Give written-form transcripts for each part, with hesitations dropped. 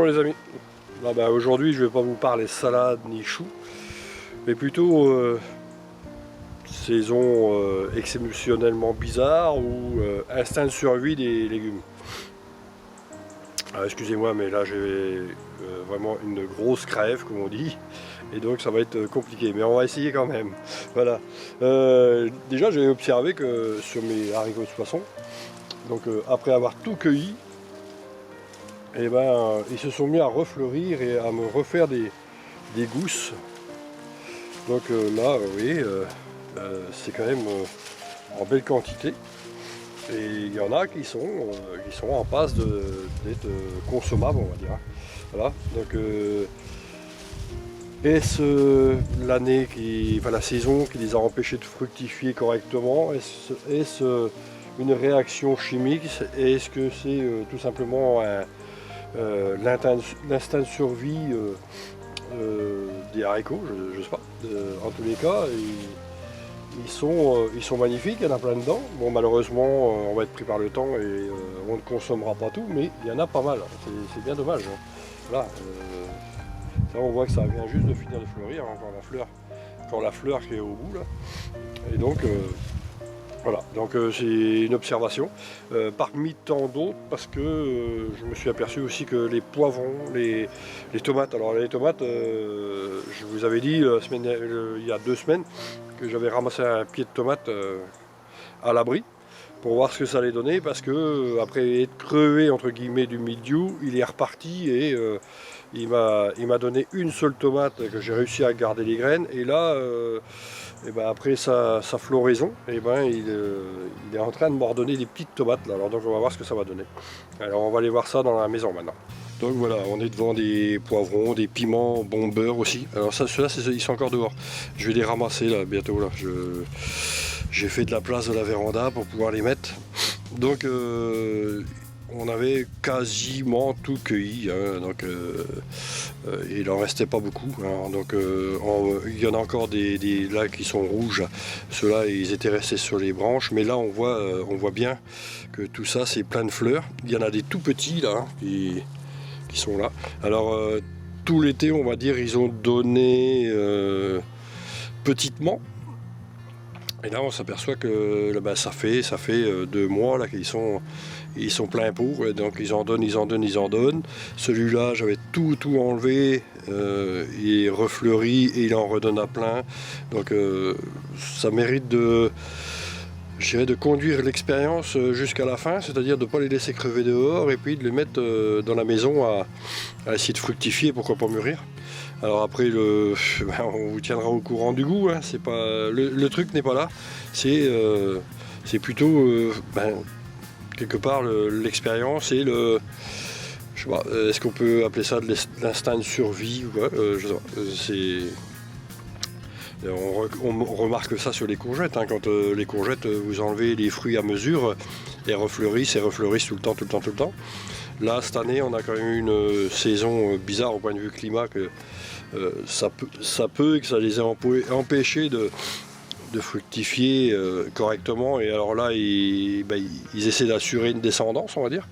Bonjour les amis. Aujourd'hui je vais pas vous parler salade ni chou, mais plutôt saison exceptionnellement bizarre ou instinct de survie des légumes. Excusez-moi, mais là j'ai vraiment une grosse crève comme on dit, et donc ça va être compliqué, mais on va essayer quand même. Voilà. Déjà j'ai observé que sur mes haricots de poisson, donc après avoir tout cueilli, et ils se sont mis à refleurir et à me refaire des gousses. Donc là, vous voyez, c'est quand même en belle quantité. Et il y en a qui sont en passe d'être consommables, on va dire. Voilà. Donc est-ce l'année la saison qui les a empêchés de fructifier correctement? Est-ce une réaction chimique? Est-ce que c'est tout simplement l'instinct de survie des haricots, je sais pas. En tous les cas, ils sont magnifiques, il y en a plein dedans. Bon, malheureusement, on va être pris par le temps et on ne consommera pas tout, mais il y en a pas mal. C'est bien dommage. Hein. Voilà, ça, on voit que ça vient juste de finir de fleurir, hein, quand la fleur qui est au bout là. Et donc voilà, donc c'est une observation parmi tant d'autres, parce que je me suis aperçu aussi que les poivrons, les tomates, alors les tomates, je vous avais dit il y a 2 semaines que j'avais ramassé un pied de tomate à l'abri pour voir ce que ça allait donner, parce que après être crevé entre guillemets du mildiou, il est reparti et il m'a donné une seule tomate que j'ai réussi à garder les graines, et là après sa floraison, il est en train de m'ordonner des petites tomates là. Alors donc on va voir ce que ça va donner. Alors on va aller voir ça dans la maison maintenant. Donc voilà, on est devant des poivrons, des piments bon beurre aussi. Alors ça, ceux-là, ils sont encore dehors. Je vais les ramasser là bientôt là. J'ai fait de la place de la véranda pour pouvoir les mettre. Donc on avait quasiment tout cueilli, hein, donc il en restait pas beaucoup, hein, donc il y en a encore des là qui sont rouges. Ceux-là, ils étaient restés sur les branches, mais là on voit bien que tout ça c'est plein de fleurs. Il y en a des tout petits là, hein, qui sont là. Alors tout l'été, on va dire, ils ont donné petitement. Et là on s'aperçoit que ça fait 2 mois là qu'ils sont pleins pot, donc ils en donnent. Celui-là, j'avais tout enlevé, il est refleuri et il en redonne à plein. Donc ça mérite de conduire l'expérience jusqu'à la fin, c'est-à-dire de ne pas les laisser crever dehors et puis de les mettre dans la maison à essayer de fructifier, pourquoi pas mûrir. Alors après, on vous tiendra au courant du goût, hein. C'est pas, le truc n'est pas là, c'est plutôt quelque part l'expérience et je sais pas, est-ce qu'on peut appeler ça de l'instinct de survie ou quoi, je sais pas. On remarque ça sur les courgettes, hein, quand les courgettes, vous enlevez les fruits à mesure, elles refleurissent tout le temps. Là, cette année, on a quand même eu une saison bizarre au point de vue climat, que ça peut et que ça les a empêchés de fructifier correctement, et alors là ils essaient d'assurer une descendance, on va dire.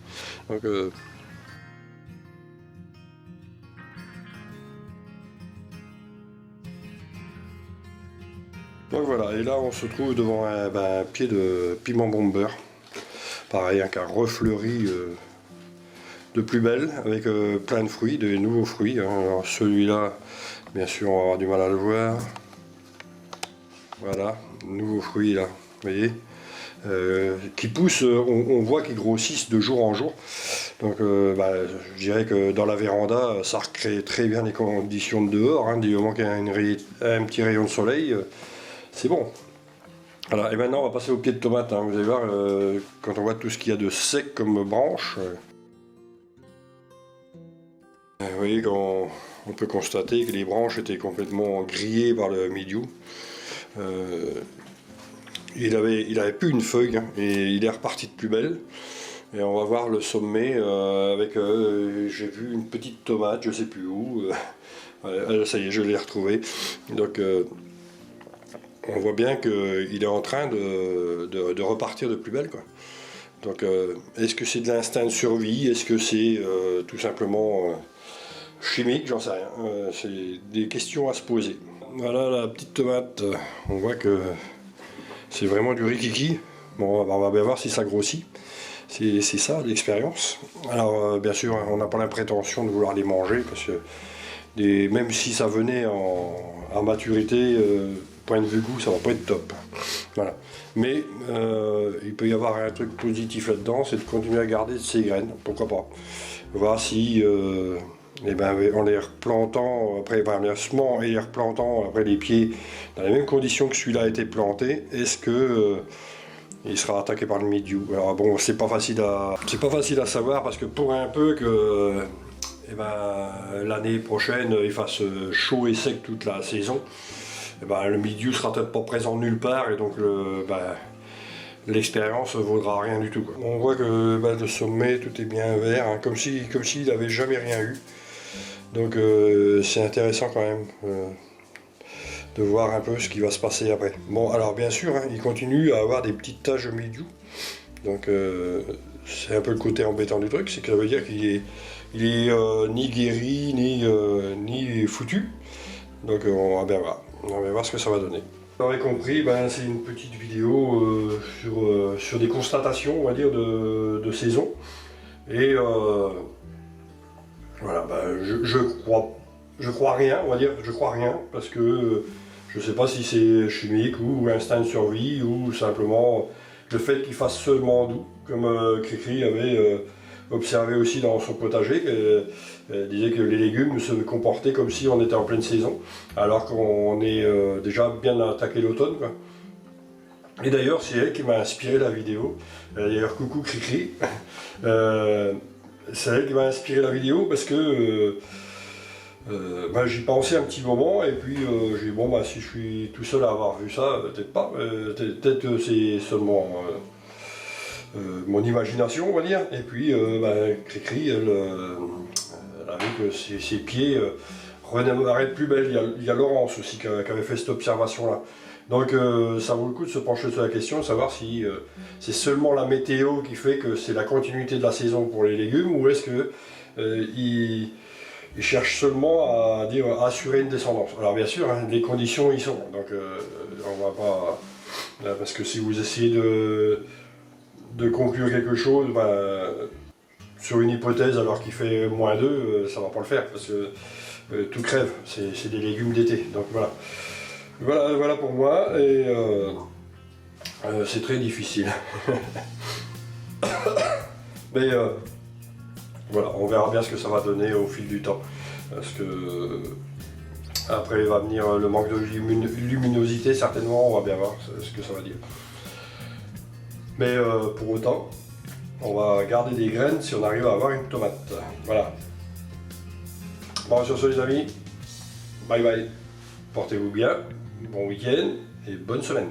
Donc voilà, et là on se trouve devant un pied de piment bon beurre, pareil, un cas refleuri de plus belle, avec plein de fruits, de nouveaux fruits, hein. Alors celui-là, bien sûr, on va avoir du mal à le voir. Voilà, nouveaux fruits là, vous voyez, qui poussent, on voit qu'ils grossissent de jour en jour. Donc je dirais que dans la véranda, ça recrée très bien les conditions de dehors, hein, du moment qu'il y a un petit rayon de soleil, c'est bon. Voilà, et maintenant on va passer au pied de tomate, hein. Vous allez voir, quand on voit tout ce qu'il y a de sec comme branche, vous voyez qu'on peut constater que les branches étaient complètement grillées par le mildiou. Il avait plus une feuille, hein, et il est reparti de plus belle. Et on va voir le sommet avec, j'ai vu une petite tomate, je sais plus où. Ça y est, je l'ai retrouvé. Donc on voit bien qu'il est en train de repartir de plus belle, quoi. Donc est-ce que c'est de l'instinct de survie? Est-ce que c'est tout simplement chimique, j'en sais rien. C'est des questions à se poser. Voilà la petite tomate, on voit que c'est vraiment du rikiki. Bon, on va bien voir si ça grossit. C'est ça l'expérience. Alors bien sûr, on n'a pas la prétention de vouloir les manger, parce que même si ça venait à maturité, point de vue goût, ça va pas être top. Voilà. Mais il peut y avoir un truc positif là-dedans, c'est de continuer à garder ces graines, pourquoi pas. Voir si en les replantant, après, en les semant et les replantant après les pieds dans les mêmes conditions que celui-là a été planté, est-ce que il sera attaqué par le mildiou? Alors bon, c'est pas facile à savoir, parce que pour un peu que l'année prochaine il fasse chaud et sec toute la saison, le mildiou sera peut-être pas présent nulle part, et donc l'expérience vaudra rien du tout, quoi. On voit que le sommet tout est bien vert, hein, comme s'il n'avait jamais rien eu. Donc c'est intéressant quand même de voir un peu ce qui va se passer après. Bon, alors bien sûr, hein, il continue à avoir des petites taches de mildiou. Donc c'est un peu le côté embêtant du truc, c'est que ça veut dire qu'il est ni guéri, ni foutu. Donc on va bien voir. On va voir ce que ça va donner. Vous l'aurez compris, c'est une petite vidéo sur des constatations, on va dire, de saison. Et voilà, je crois rien, on va dire, je crois rien, parce que je ne sais pas si c'est chimique ou instinct de survie, ou simplement le fait qu'il fasse seulement doux, comme Cricri avait observé aussi dans son potager. Elle disait que les légumes se comportaient comme si on était en pleine saison, alors qu'on est déjà bien attaqué l'automne, quoi. Et d'ailleurs, c'est elle qui m'a inspiré la vidéo. D'ailleurs, coucou Cricri. C'est elle qui m'a inspiré la vidéo, parce que j'y pensais un petit moment, et puis j'ai dit, bon, si je suis tout seul à avoir vu ça, peut-être pas. Peut-être que c'est seulement mon imagination, on va dire. Et puis Cricri, elle a vu que ses pieds redémarraient plus belle. Il y a Laurence aussi qui avait fait cette observation-là. Donc ça vaut le coup de se pencher sur la question, de savoir si c'est seulement la météo qui fait que c'est la continuité de la saison pour les légumes, ou est-ce que il cherche seulement à assurer une descendance. Alors bien sûr, hein, les conditions y sont, donc on va pas... Parce que si vous essayez de conclure quelque chose sur une hypothèse alors qu'il fait -2, ça va pas le faire, parce que tout crève, c'est des légumes d'été. Donc voilà. Voilà pour moi, et c'est très difficile. Mais voilà, on verra bien ce que ça va donner au fil du temps. Parce que après va venir le manque de luminosité, certainement, on va bien voir ce que ça va dire. Mais pour autant, on va garder des graines si on arrive à avoir une tomate. Voilà. Bon, sur ce les amis, bye bye. Portez-vous bien, bon week-end et bonne semaine.